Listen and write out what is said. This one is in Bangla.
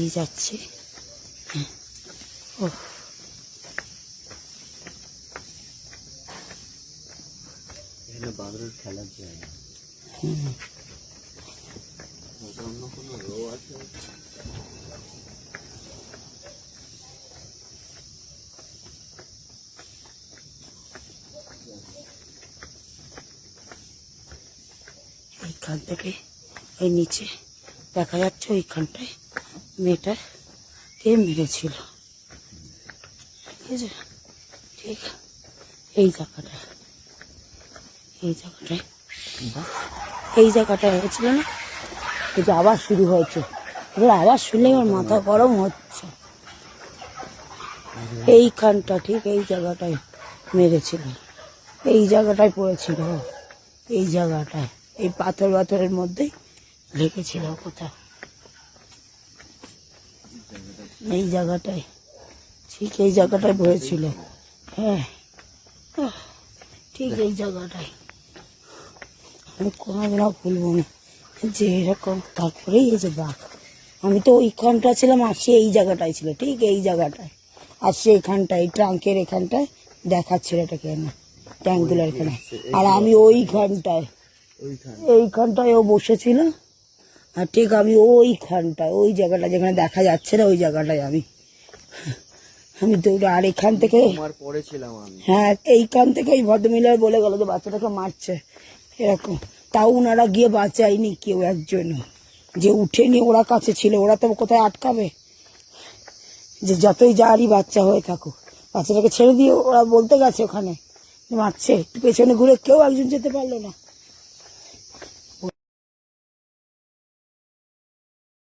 এই যাচ্ছে। ও এখানে বাঁদরের খেলার জায়গা। অন্য কোনো রো আছে? এইখান থেকে ওই নিচে দেখা যাচ্ছে ওইখানটায় মেয়েটা কে মেরেছিল, ঠিক আছে? ঠিক এই জায়গাটায় হয়েছিল না? এই যে আবার শুরু হয়েছে, এবার আবার শুনলে আমার মাথা গরম হচ্ছে। এইখানটা ঠিক এই জায়গাটায় মেরেছিল, এই জায়গাটায় পড়েছিল, এই জায়গাটায় এই পাথরের মধ্যেই লেগেছিল কোথাও, এই জায়গাটায়, ঠিক এই জায়গাটায় পড়েছিল। হ্যাঁ ঠিক এই জায়গাটায় আমি কোনোদিনও ভুলবো না যে এরকম। তারপরেই এই যে বাঘ, আমি তো ওইখানটা ছিলাম, আর সে এই জায়গাটায় ছিল, ঠিক এই জায়গাটায়, আর সে এখানটায় ট্রাঙ্কের এখানটায় দেখাচ্ছিল এটাকে না, ট্যাঙ্কগুলোর এখানে, আর আমি এইখানটায় ও বসেছিল, আর ঠিক আমি ওইখানটায় ওই জায়গাটা যেখানে দেখা যাচ্ছে না ওই জায়গাটায় আমি দৌড়ে, আর এখান থেকে হ্যাঁ এইখান থেকে ওই ভদ্রমহিলা বলে গেল যে বাচ্চাটাকে মারছে এরকম, তাও ওনারা গিয়ে বাঁচায়নি কেউ একজন, যে উঠেনি, ওরা কাছে ছিল, ওরা তো কোথায় আটকাবে, যে যতই যারই বাচ্চা হয়ে থাকুক বাচ্চাটাকে ছেড়ে দিয়ে ওরা বলতে গেছে ওখানে মারছে, পেছনে ঘুরে কেউ একজন যেতে পারলো না।